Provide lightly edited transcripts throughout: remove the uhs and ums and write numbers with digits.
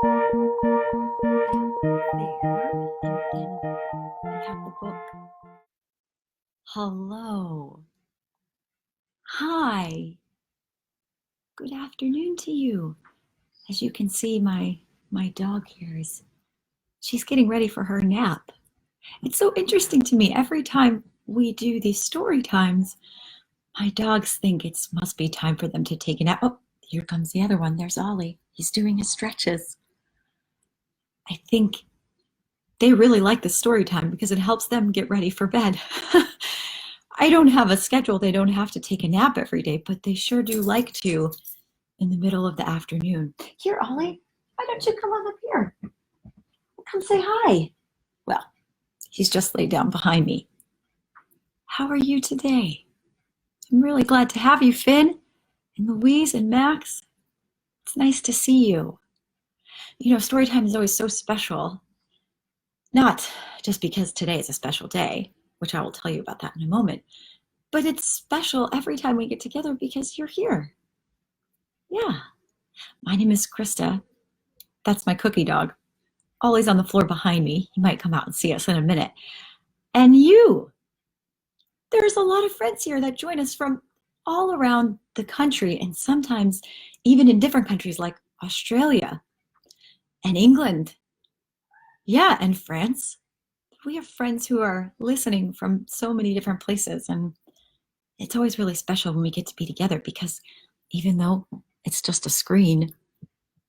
There, and then I have the book. Hello. Hi. Good afternoon to you. As you can see, my dog here she's getting ready for her nap. It's so interesting to me. Every time we do these story times, my dogs think it must be time for them to take a nap. Oh, here comes the other one. There's Ollie. He's doing his stretches. I think they really like the story time because it helps them get ready for bed. I don't have a schedule. They don't have to take a nap every day, but they sure do like to in the middle of the afternoon. Here, Ollie, why don't you come on up here? Come say hi. Well, he's just laid down behind me. How are you today? I'm really glad to have you, Finn and Louise and Max. It's nice to see you. You know, story time is always so special. Not just because today is a special day, which I will tell you about that in a moment, but it's special every time we get together because you're here. Yeah. My name is Krista. That's my cookie dog. Ollie's on the floor behind me. He might come out and see us in a minute. And you. There's a lot of friends here that join us from all around the country and sometimes even in different countries like Australia and England. Yeah, and France. We have friends who are listening from so many different places, and it's always really special when we get to be together because even though it's just a screen,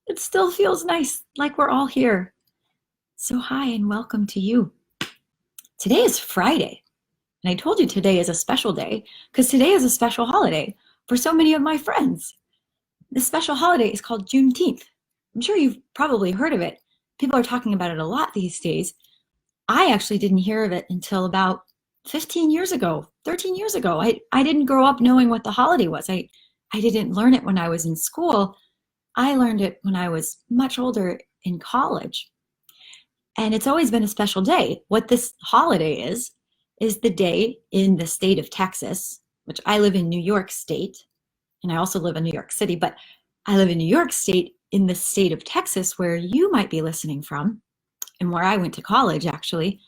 it still feels nice, like we're all here. So hi and welcome to you. Today is Friday, and I told you today is a special day because today is a special holiday for so many of my friends. This special holiday is called Juneteenth. I'm sure you've probably heard of it. People are talking about it a lot these days. I actually didn't hear of it until about 15 years ago, 13 years ago. I didn't grow up knowing what the holiday was. I didn't learn it when I was in school. I learned it when I was much older in college. And it's always been a special day. What this holiday is the day in the state of Texas, which I live in New York State, and I also live in New York City, but I live in New York State in the state of Texas where you might be listening from and where I went to college actually.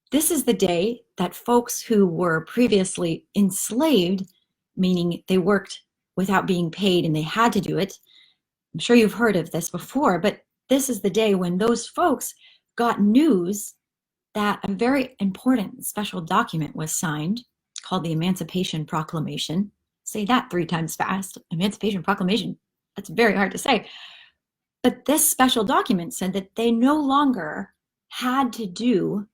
This is the day that folks who were previously enslaved, meaning they worked without being paid and they had to do it. I'm sure you've heard of this before, but this is the day when those folks got news that a very important special document was signed called the Emancipation Proclamation. Say that 3 times fast. Emancipation Proclamation. That's very hard to say. But this special document said that they no longer had to do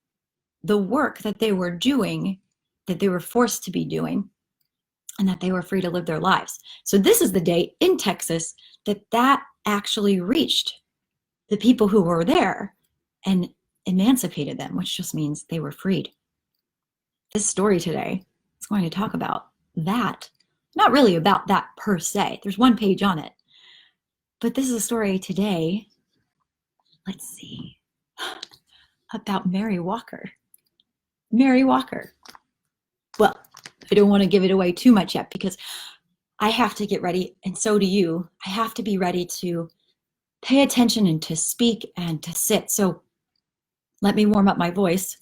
the work that they were doing, that they were forced to be doing, and that they were free to live their lives. So this is the day in Texas that actually reached the people who were there and emancipated them, which just means they were freed. This story today is going to talk about that. Not really about that per se. There's one page on it. But this is a story today, let's see, about Mary Walker. Mary Walker. Well, I don't want to give it away too much yet because I have to get ready, and so do you. I have to be ready to pay attention and to speak and to sit. So let me warm up my voice,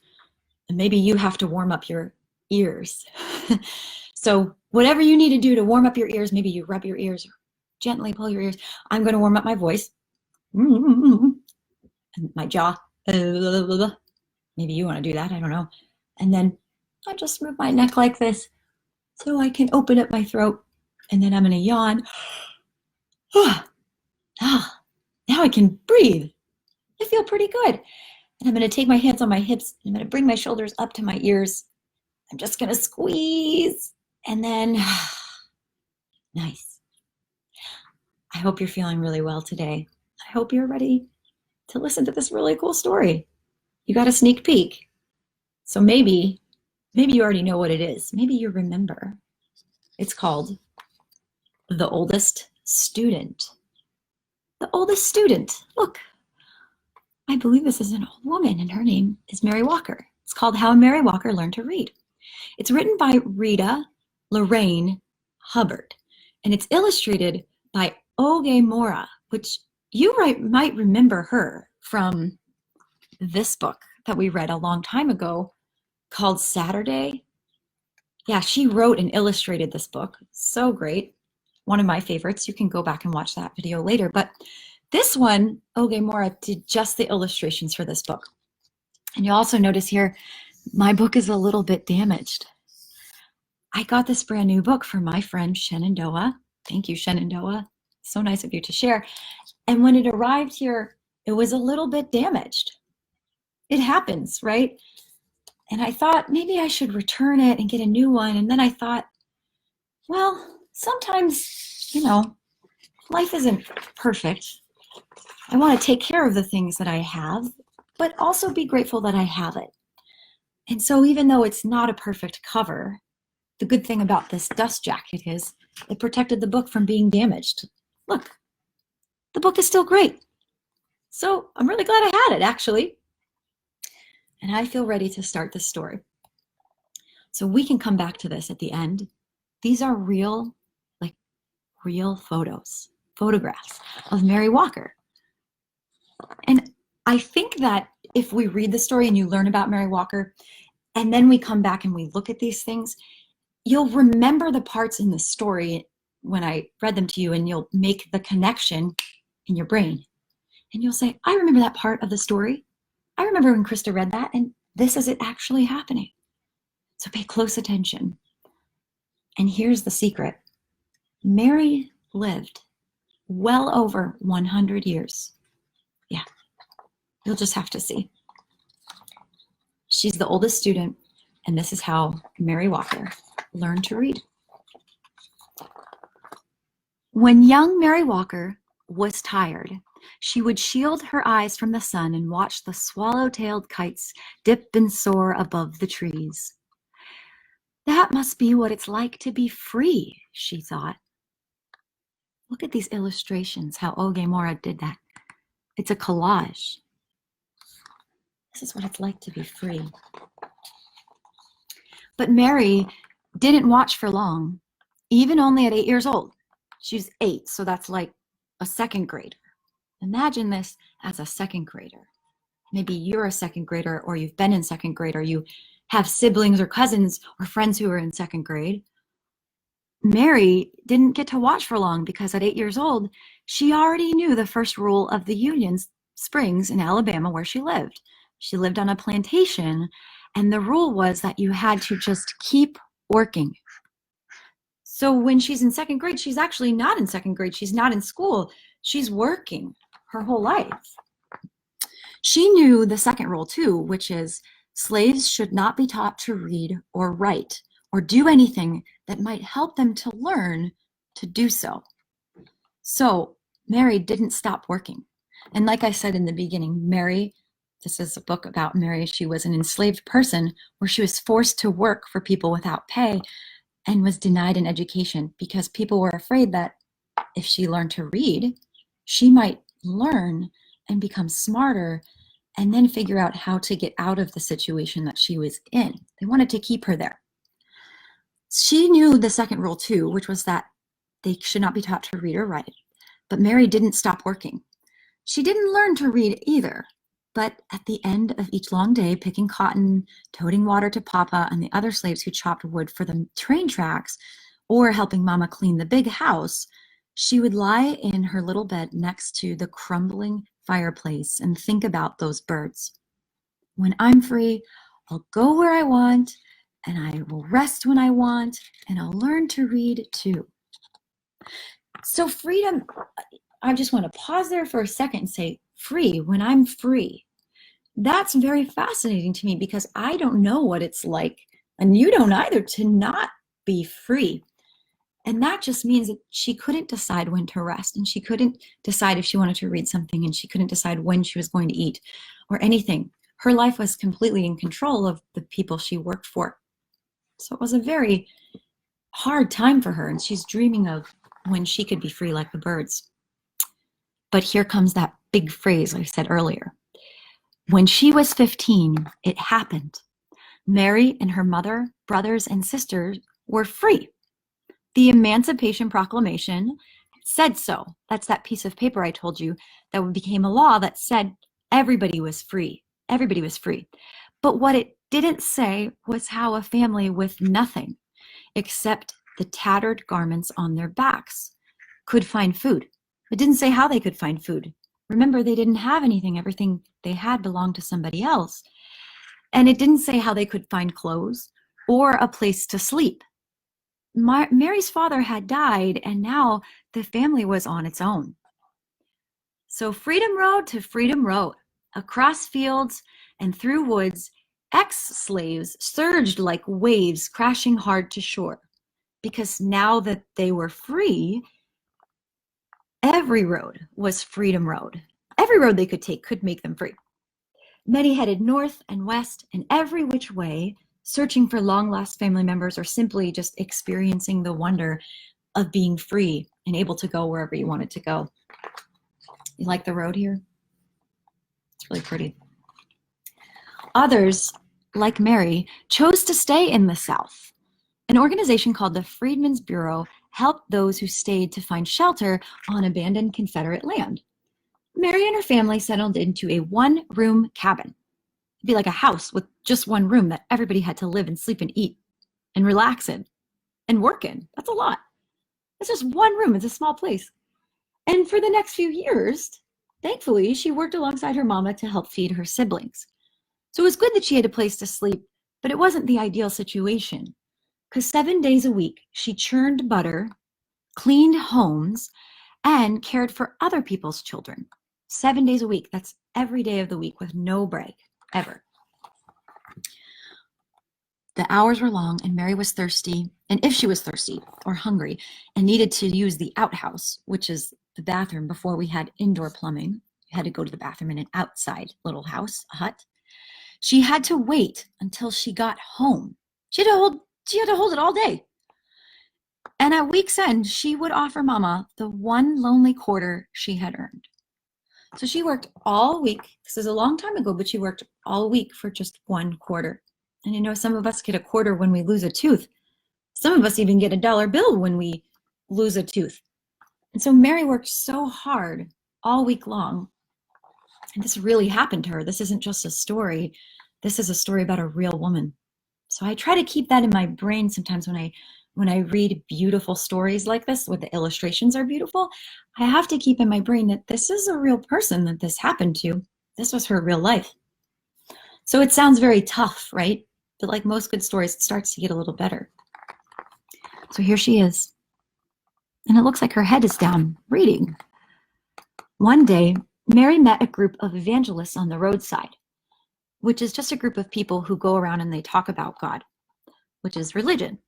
and maybe you have to warm up your ears. So whatever you need to do to warm up your ears, maybe you rub your ears or gently pull your ears. I'm going to warm up my voice and my jaw. Maybe you want to do that. I don't know. And then I just move my neck like this so I can open up my throat. And then I'm going to yawn. Now I can breathe. I feel pretty good. And I'm going to take my hands on my hips. I'm going to bring my shoulders up to my ears. I'm just going to squeeze. And then, nice. I hope you're feeling really well today. I hope you're ready to listen to this really cool story. You got a sneak peek. So maybe you already know what it is. Maybe you remember. It's called The Oldest Student. The Oldest Student. Look, I believe this is an old woman and her name is Mary Walker. It's called How Mary Walker Learned to Read. It's written by Rita Lorraine Hubbard and it's illustrated by Oge Mora, which You might remember her from this book that we read a long time ago called Saturday. Yeah, she wrote and illustrated this book. So great. One of my favorites. You can go back and watch that video later. But this one, Oge Mora did just the illustrations for this book. And you'll also notice here, my book is a little bit damaged. I got this brand new book from my friend Shenandoah. Thank you, Shenandoah. So nice of you to share. And when it arrived here, it was a little bit damaged. It happens, right? And I thought maybe I should return it and get a new one. And then I thought, well, sometimes, life isn't perfect. I want to take care of the things that I have, but also be grateful that I have it. And so even though it's not a perfect cover, the good thing about this dust jacket is it protected the book from being damaged. Look, the book is still great. So I'm really glad I had it, actually. And I feel ready to start this story. So we can come back to this at the end. These are real photographs of Mary Walker. And I think that if we read the story and you learn about Mary Walker, and then we come back and we look at these things, you'll remember the parts in the story when I read them to you, and you'll make the connection in your brain. And you'll say, I remember that part of the story. I remember when Christa read that, and this is it actually happening. So pay close attention. And here's the secret. Mary lived well over 100 years. Yeah, you'll just have to see. She's the oldest student, and this is how Mary Walker learned to read. When young Mary Walker was tired, she would shield her eyes from the sun and watch the swallow-tailed kites dip and soar above the trees. That must be what it's like to be free, she thought. Look at these illustrations, how Oge Mora did that. It's a collage. This is what it's like to be free. But Mary didn't watch for long, even only at 8 years old. She's 8, so that's like a second grader. Imagine this as a second grader. Maybe you're a second grader, or you've been in second grade, or you have siblings or cousins or friends who are in second grade. Mary didn't get to watch for long because at 8 years old, she already knew the first rule of the Union Springs in Alabama where she lived. She lived on a plantation, and the rule was that you had to just keep working. So when she's in second grade, she's actually not in second grade. She's not in school. She's working her whole life. She knew the second rule too, which is slaves should not be taught to read or write or do anything that might help them to learn to do so. So Mary didn't stop working. And like I said in the beginning, Mary, this is a book about Mary. She was an enslaved person where she was forced to work for people without pay and was denied an education because people were afraid that if she learned to read, she might learn and become smarter and then figure out how to get out of the situation that she was in. They wanted to keep her there. She knew the second rule too, which was that they should not be taught to read or write. But Mary didn't stop working. She didn't learn to read either. But at the end of each long day, picking cotton, toting water to Papa and the other slaves who chopped wood for the train tracks, or helping Mama clean the big house, she would lie in her little bed next to the crumbling fireplace and think about those birds. When I'm free, I'll go where I want, and I will rest when I want, and I'll learn to read too. So freedom, I just want to pause there for a second and say, free, when I'm free. That's very fascinating to me because I don't know what it's like, and you don't either, to not be free. And that just means that she couldn't decide when to rest, and she couldn't decide if she wanted to read something, and she couldn't decide when she was going to eat or anything. Her life was completely in control of the people she worked for. So it was a very hard time for her, and she's dreaming of when she could be free like the birds. But here comes that big phrase I said earlier. When she was 15, it happened. Mary and her mother, brothers, and sisters were free. The Emancipation Proclamation said so. That's that piece of paper I told you that became a law that said everybody was free. Everybody was free. But what it didn't say was how a family with nothing except the tattered garments on their backs could find food. It didn't say how they could find food. Remember, they didn't have anything. Everything they had belonged to somebody else. And it didn't say how they could find clothes or a place to sleep. Mary's father had died, and now the family was on its own. So Freedom Road to Freedom Road, across fields and through woods, ex-slaves surged like waves crashing hard to shore. Because now that they were free, every road was Freedom Road. Every road they could take could make them free. Many headed north and west and every which way, searching for long-lost family members or simply just experiencing the wonder of being free and able to go wherever you wanted to go. You like the road here? It's really pretty. Others, like Mary, chose to stay in the South. An organization called the Freedmen's Bureau helped those who stayed to find shelter on abandoned Confederate land. Mary and her family settled into a one-room cabin. It'd be like a house with just one room that everybody had to live and sleep and eat and relax in and work in. That's a lot. It's just one room. It's a small place. And for the next few years, thankfully, she worked alongside her mama to help feed her siblings. So it was good that she had a place to sleep, but it wasn't the ideal situation. Because 7 days a week, she churned butter, cleaned homes, and cared for other people's children. 7 days a week. That's every day of the week with no break, ever. The hours were long, and Mary was thirsty. And if she was thirsty or hungry and needed to use the outhouse, which is the bathroom before we had indoor plumbing, you had to go to the bathroom in an outside little house, a hut, she had to wait until she got home. She had to hold it all day. And at week's end, she would offer Mama the one lonely quarter she had earned. So she worked all week. This is a long time ago, but she worked all week for just one quarter. And you know, some of us get a quarter when we lose a tooth. Some of us even get a dollar bill when we lose a tooth. And so Mary worked so hard all week long. And this really happened to her. This isn't just a story. This is a story about a real woman. So I try to keep that in my brain sometimes when I read beautiful stories like this, where the illustrations are beautiful. I have to keep in my brain that this is a real person that this happened to. This was her real life. So it sounds very tough, right? But like most good stories, it starts to get a little better. So here she is. And it looks like her head is down, reading. One day, Mary met a group of evangelists on the roadside, which is just a group of people who go around and they talk about God, which is religion.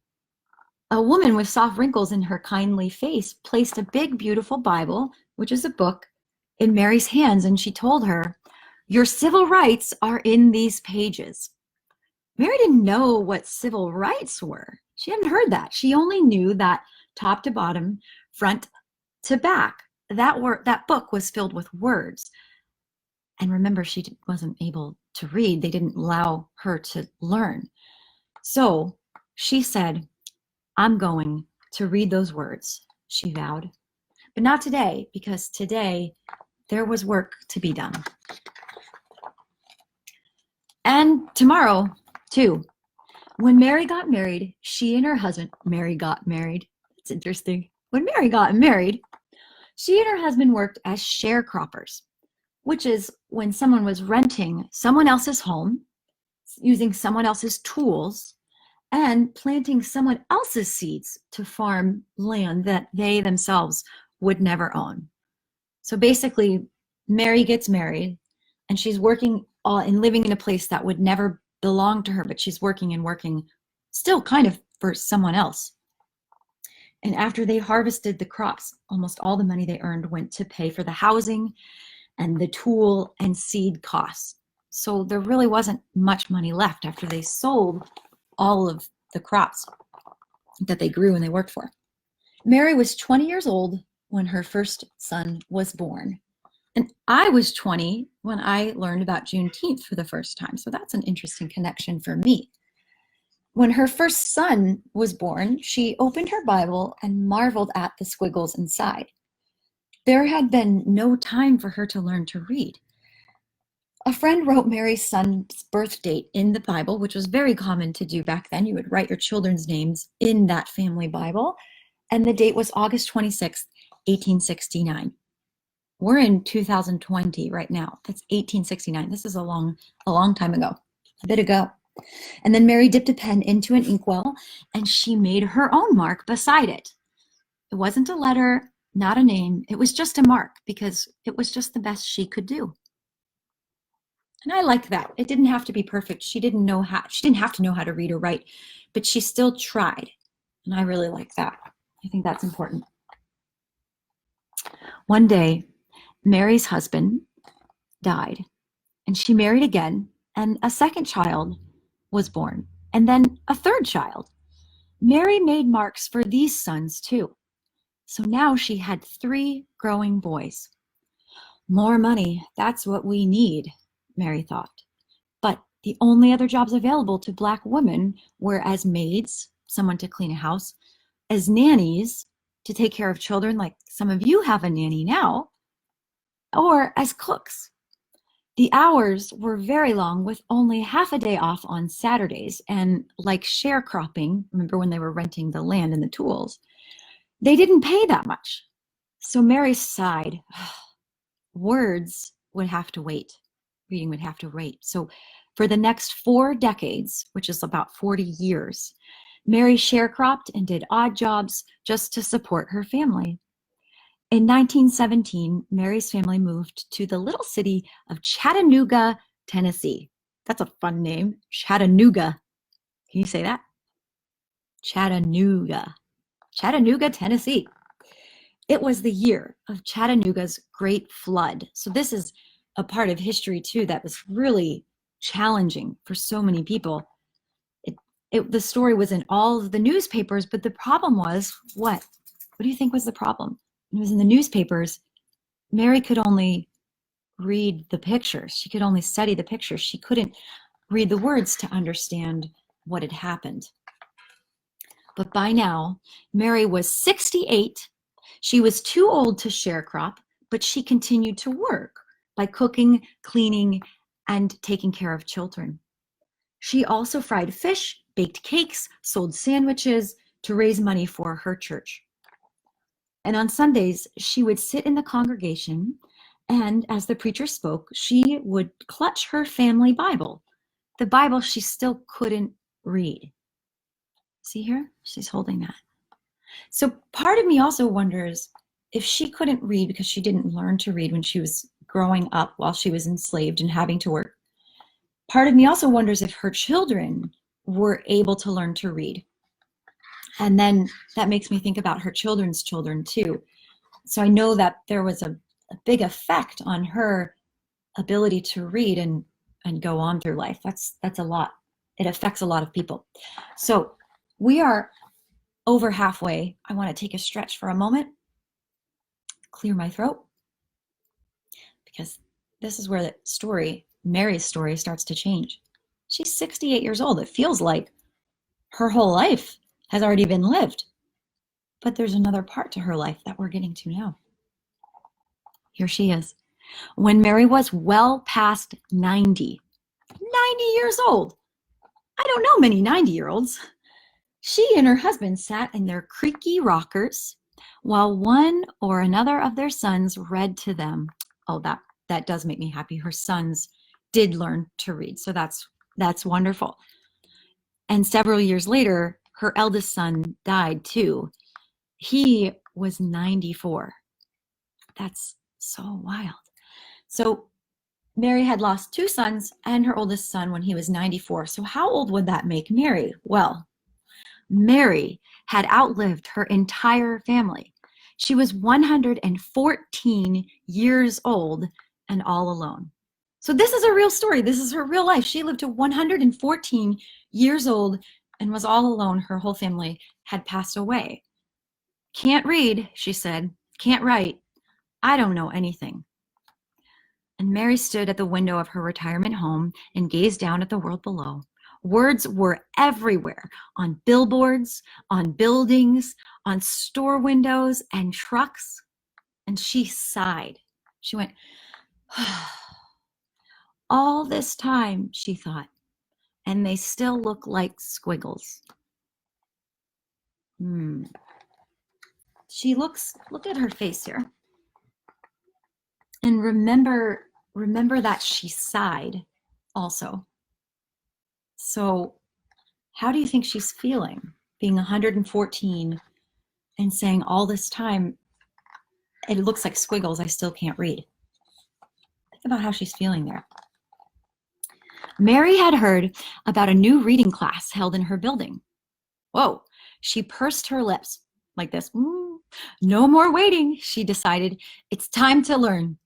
A woman with soft wrinkles in her kindly face placed a big, beautiful Bible, which is a book, in Mary's hands, and she told her, "Your civil rights are in these pages." Mary didn't know what civil rights were. She hadn't heard that. She only knew that top to bottom, front to back, that book was filled with words. And remember, she wasn't able to read. They didn't allow her to learn. So she said, "I'm going to read those words," she vowed. But not today, because today there was work to be done. And tomorrow, too. When Mary got married, she and her husband, Mary got married. It's interesting. When Mary got married, she and her husband worked as sharecroppers, which is when someone was renting someone else's home, using someone else's tools, and planting someone else's seeds to farm land that they themselves would never own. So basically, Mary gets married, and she's working and living in a place that would never belong to her, but she's working and working still kind of for someone else. And after they harvested the crops, almost all the money they earned went to pay for the housing and the tool and seed costs. So there really wasn't much money left after they sold all of the crops that they grew and they worked for. Mary was 20 years old when her first son was born. And I was 20 when I learned about Juneteenth for the first time. So that's an interesting connection for me. When her first son was born, she opened her Bible and marveled at the squiggles inside. There had been no time for her to learn to read. A friend wrote Mary's son's birth date in the Bible, which was very common to do back then. You would write your children's names in that family Bible, and the date was August 26th, 1869. We're in 2020 right now. That's 1869. This is a long time ago, a bit ago. And then Mary dipped a pen into an inkwell and she made her own mark beside it. It wasn't a letter, not a name. It was just a mark because it was just the best she could do. And I like that. It didn't have to be perfect. She didn't have to know how to read or write, but she still tried. And I really like that. I think that's important. One day, Mary's husband died and she married again, and a second child was born, and then a third child. Mary made marks for these sons too. So now she had 3 growing boys. More money, that's what we need, Mary thought. But the only other jobs available to Black women were as maids, someone to clean a house, as nannies to take care of children, like some of you have a nanny now, or as cooks. The hours were very long, with only half a day off on Saturdays, and like sharecropping, remember when they were renting the land and the tools, they didn't pay that much. So Mary sighed. Words would have to wait. Reading would have to wait. So for the next 4 decades, which is about 40 years, Mary sharecropped and did odd jobs just to support her family. In 1917, Mary's family moved to the little city of Chattanooga, Tennessee. That's a fun name, Chattanooga. Can you say that? Chattanooga, Tennessee. It was the year of Chattanooga's Great Flood. So this is a part of history too that was really challenging for so many people. The story was in all of the newspapers, but the problem was what? What do you think was the problem? It was in the newspapers. Mary could only read the pictures. She could only study the pictures. She couldn't read the words to understand what had happened. But by now, Mary was 68. She was too old to sharecrop, but she continued to work by cooking, cleaning, and taking care of children. She also fried fish, baked cakes, sold sandwiches to raise money for her church. And on Sundays, she would sit in the congregation, and as the preacher spoke, she would clutch her family Bible, the Bible she still couldn't read. See here? She's holding that. So part of me also wonders if she couldn't read because she didn't learn to read when she was growing up while she was enslaved and having to work. Part of me also wonders if her children were able to learn to read. And then that makes me think about her children's children too. So I know that there was a big effect on her ability to read and go on through life. That's a lot. It affects a lot of people. So we are over halfway. I want to take a stretch for a moment, clear my throat, because this is where the story, Mary's story, starts to change. She's 68 years old. It feels like her whole life has already been lived. But there's another part to her life that we're getting to now. Here she is. When Mary was well past 90 years old. I don't know many 90-year-olds. She and her husband sat in their creaky rockers while one or another of their sons read to them. Oh, that does make me happy. Her sons did learn to read, so that's wonderful. And several years later, her eldest son died too. He was 94. That's so wild. So Mary had lost 2 sons and her oldest son when he was 94. So how old would that make Mary? Well, Mary had outlived her entire family. She was 114 years old and all alone. So this is a real story. This is her real life. She lived to 114 years old and was all alone. Her whole family had passed away. Can't read, she said. Can't write. I don't know anything. And Mary stood at the window of her retirement home and gazed down at the world below. Words were everywhere, on billboards, on buildings, on store windows and trucks. And she sighed. She went, all this time, she thought, and they still look like squiggles. She look at her face here. And remember that she sighed also. So how do you think she's feeling, being 114 and saying all this time, it looks like squiggles, I still can't read? Think about how she's feeling there. Mary had heard about a new reading class held in her building. Whoa, she pursed her lips like this. No more waiting, she decided. It's time to learn.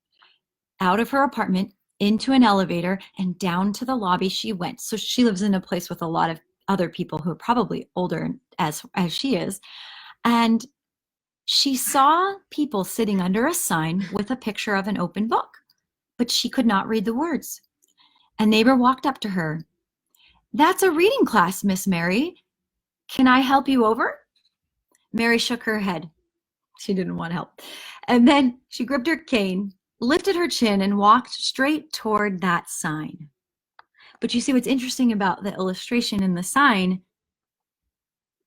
Out of her apartment, into an elevator, and down to the lobby she went. So she lives in a place with a lot of other people who are probably older as she is. And she saw people sitting under a sign with a picture of an open book, but she could not read the words. A neighbor walked up to her. That's a reading class, Miss Mary. Can I help you over? Mary shook her head. She didn't want help. And then she gripped her cane, lifted her chin, and walked straight toward that sign. But you see what's interesting about the illustration in the sign?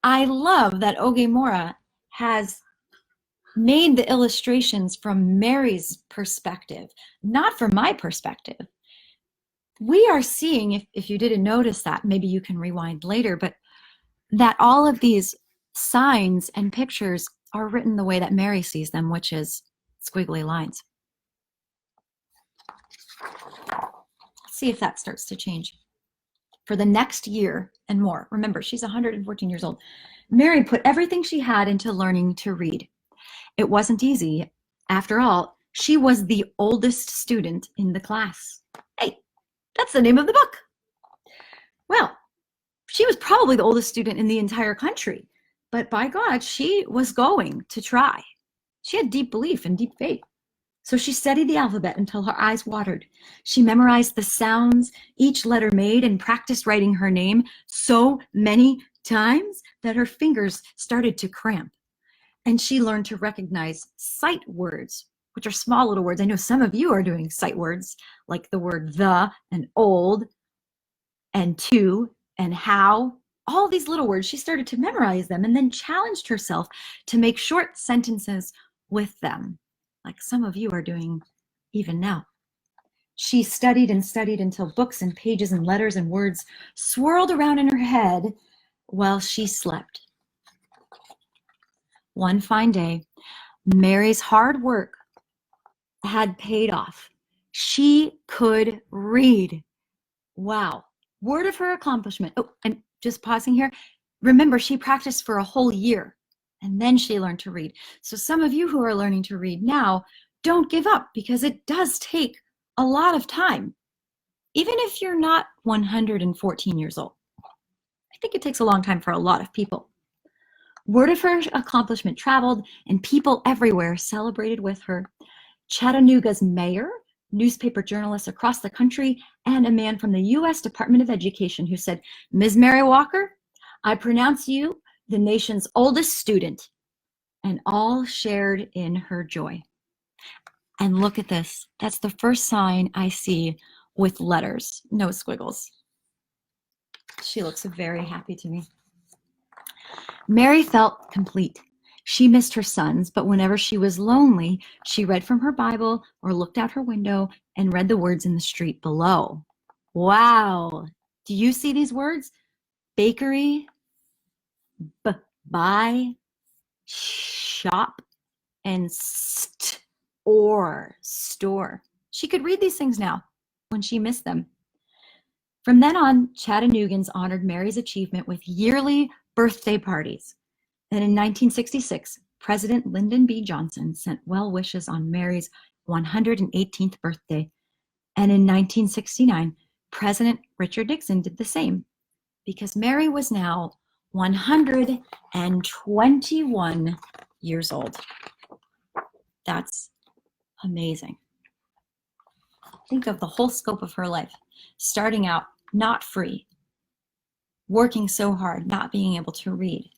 I love that Ogemura has made the illustrations from Mary's perspective, not from my perspective. We are seeing, if you didn't notice that, maybe you can rewind later, but that all of these signs and pictures are written the way that Mary sees them, which is squiggly lines. Let's see if that starts to change. For the next year and more, remember, she's 114 years old, Mary put everything she had into learning to read. It wasn't easy. After all, she was the oldest student in the class. Hey, that's the name of the book. Well, she was probably the oldest student in the entire country, but by God, she was going to try. She had deep belief and deep faith. So she studied the alphabet until her eyes watered. She memorized the sounds each letter made and practiced writing her name so many times that her fingers started to cramp. And she learned to recognize sight words, which are small little words. I know some of you are doing sight words, like the word the and old and to and how. All these little words, she started to memorize them and then challenged herself to make short sentences with them, like some of you are doing even now. She studied and studied until books and pages and letters and words swirled around in her head while she slept. One fine day, Mary's hard work had paid off. She could read. Wow. Word of her accomplishment. Oh, and just pausing here. Remember, she practiced for a whole year and then she learned to read. So some of you who are learning to read now, don't give up because it does take a lot of time. Even if you're not 114 years old. I think it takes a long time for a lot of people. Word of her accomplishment traveled, and people everywhere celebrated with her. Chattanooga's mayor, newspaper journalists across the country, and a man from the U.S. Department of Education who said, Ms. Mary Walker, I pronounce you the nation's oldest student, and all shared in her joy. And look at this. That's the first sign I see with letters, no squiggles. She looks very happy to me. Mary felt complete. She missed her sons, but whenever she was lonely, she read from her Bible or looked out her window and read the words in the street below. Wow. Do you see these words? Bakery, buy, shop, and store. She could read these things now when she missed them. From then on, Chattanoogans honored Mary's achievement with yearly birthday parties. And in 1966, President Lyndon B. Johnson sent well wishes on Mary's 118th birthday. And in 1969, President Richard Nixon did the same because Mary was now 121 years old. That's amazing. Think of the whole scope of her life, starting out not free, working so hard, not being able to read,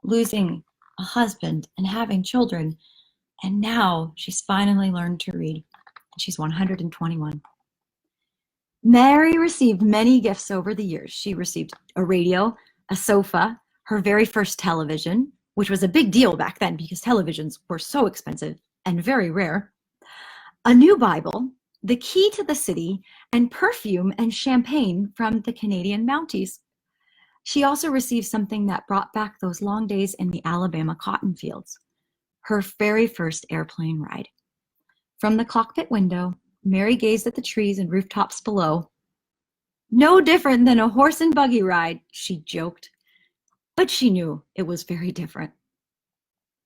losing a husband and having children, And now she's finally learned to read. She's 121. Mary received many gifts over the years. She received a radio, a sofa, her very first television, which was a big deal back then because televisions were so expensive and very rare, a new Bible, the key to the city, and perfume and champagne from the Canadian Mounties. She also received something that brought back those long days in the Alabama cotton fields, her very first airplane ride. From the cockpit window, Mary gazed at the trees and rooftops below. No different than a horse and buggy ride, she joked, but she knew it was very different.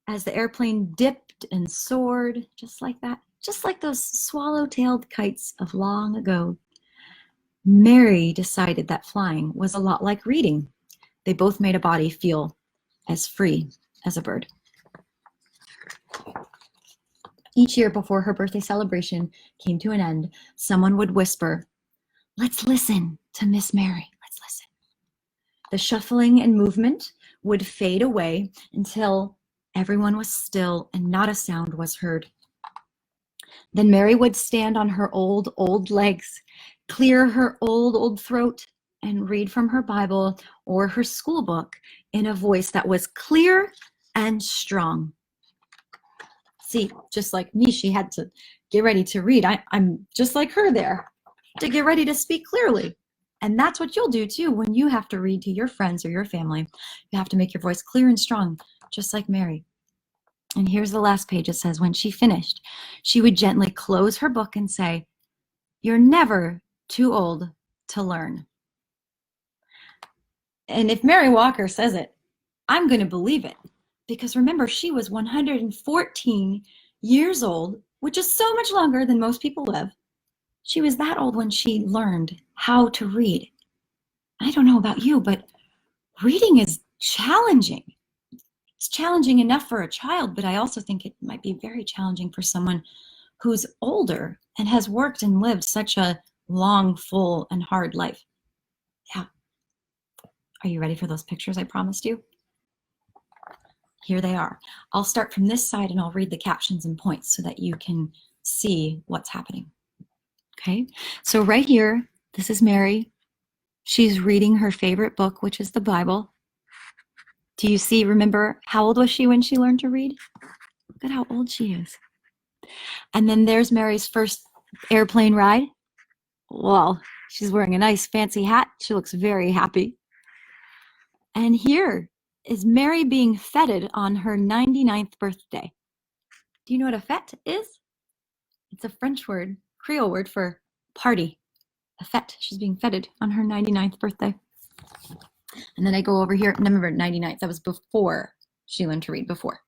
As the airplane dipped and soared, just like that, just like those swallow-tailed kites of long ago, Mary decided that flying was a lot like reading. They both made a body feel as free as a bird. Each year before her birthday celebration came to an end, someone would whisper, "Let's listen to Miss Mary. Let's listen." The shuffling and movement would fade away until everyone was still and not a sound was heard. Then Mary would stand on her old legs, clear her old throat, and read from her Bible or her school book in a voice that was clear and strong. See, just like me, she had to get ready to read. I'm just like her there, to get ready to speak clearly. And that's what you'll do too when you have to read to your friends or your family. You have to make your voice clear and strong, just like Mary. And here's the last page. It says, when she finished, she would gently close her book and say, "You're never too old to learn." And if Mary Walker says it, I'm going to believe it. Because remember, she was 114 years old, which is so much longer than most people live. She was that old when she learned how to read. I don't know about you, but reading is challenging. It's challenging enough for a child, but I also think it might be very challenging for someone who's older and has worked and lived such a long, full, and hard life. Yeah. Are you ready for those pictures I promised you? Here they are. I'll start from this side and I'll read the captions and points so that you can see what's happening. Okay, so right here, this is Mary. She's reading her favorite book, which is the Bible. Do you see, remember, how old was she when she learned to read? Look at how old she is. And then there's Mary's first airplane ride. Well, she's wearing a nice fancy hat. She looks very happy. And here is Mary being feted on her 99th birthday. Do you know what a fête is? It's a French word, Creole word for party. A fête. She's being feted on her 99th birthday. And then I go over here. Remember, 99th. That was before she learned to read. Before.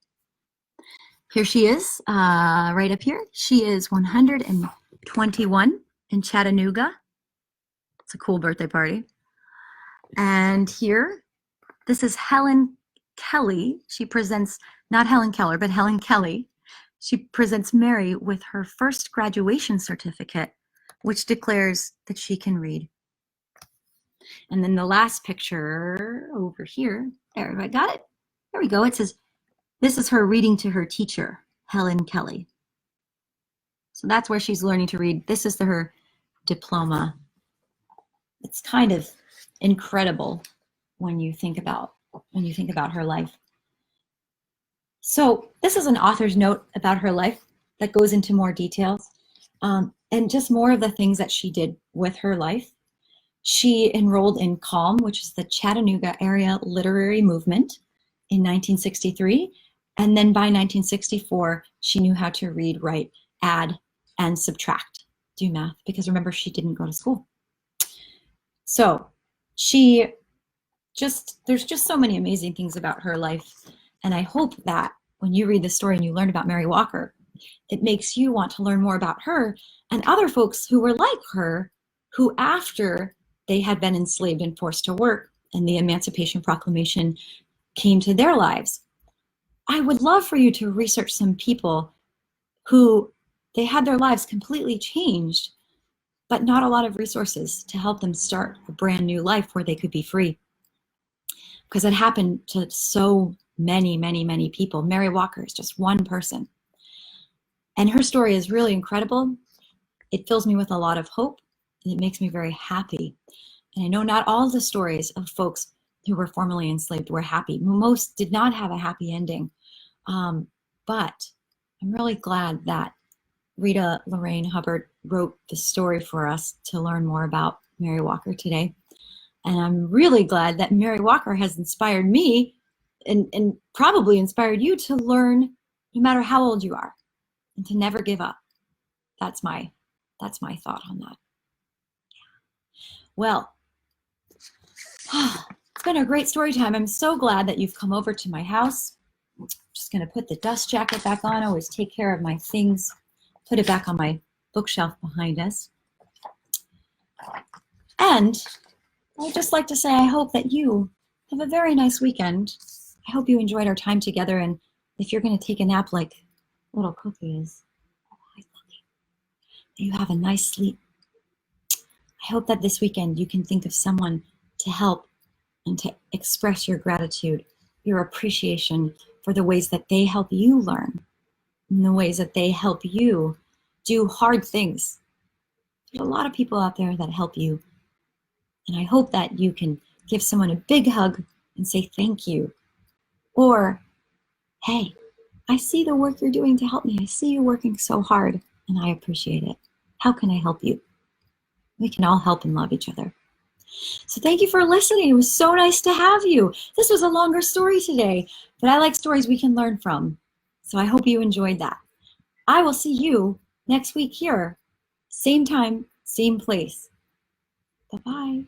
Here she is, right up here. She is 121 in Chattanooga. It's a cool birthday party. And here, this is Helen Kelly. She presents, not Helen Keller, but Helen Kelly. She presents Mary with her first graduation certificate, which declares that she can read. And then the last picture over here, there, I got it. There we go. It says, this is her reading to her teacher, Helen Kelly. So that's where she's learning to read. This is her diploma. It's kind of incredible when you think about her life. So this is an author's note about her life that goes into more details and just more of the things that she did with her life. She enrolled in CALM, which is the Chattanooga Area Literary Movement, in 1963. And then by 1964, she knew how to read, write, add, and subtract, do math, because remember, she didn't go to school. So there's just so many amazing things about her life. And I hope that when you read the story and you learn about Mary Walker, it makes you want to learn more about her and other folks who were like her, who after they had been enslaved and forced to work and the Emancipation Proclamation came to their lives. I would love for you to research some people who they had their lives completely changed, but not a lot of resources to help them start a brand new life where they could be free. Because it happened to so many, many, many people. Mary Walker is just one person. And her story is really incredible. It fills me with a lot of hope, and it makes me very happy. And I know not all the stories of folks who were formerly enslaved were happy. Most did not have a happy ending. But I'm really glad that Rita Lorraine Hubbard wrote the story for us to learn more about Mary Walker today. And I'm really glad that Mary Walker has inspired me and probably inspired you to learn no matter how old you are and to never give up. That's my thought on that. Well, it's been a great story time. I'm so glad that you've come over to my house. I'm just going to put the dust jacket back on. I always take care of my things. Put it back on my bookshelf behind us. And I'd just like to say I hope that you have a very nice weekend. I hope you enjoyed our time together. And if you're going to take a nap like little Cookie is, you have a nice sleep. I hope that this weekend you can think of someone to help and to express your gratitude, your appreciation for the ways that they help you learn, and the ways that they help you do hard things. There's a lot of people out there that help you. And I hope that you can give someone a big hug and say thank you. Or, hey, I see the work you're doing to help me. I see you working so hard and I appreciate it. How can I help you? We can all help and love each other. So thank you for listening. It was so nice to have you. This was a longer story today, but I like stories we can learn from. So I hope you enjoyed that. I will see you next week here. Same time, same place. Bye-bye.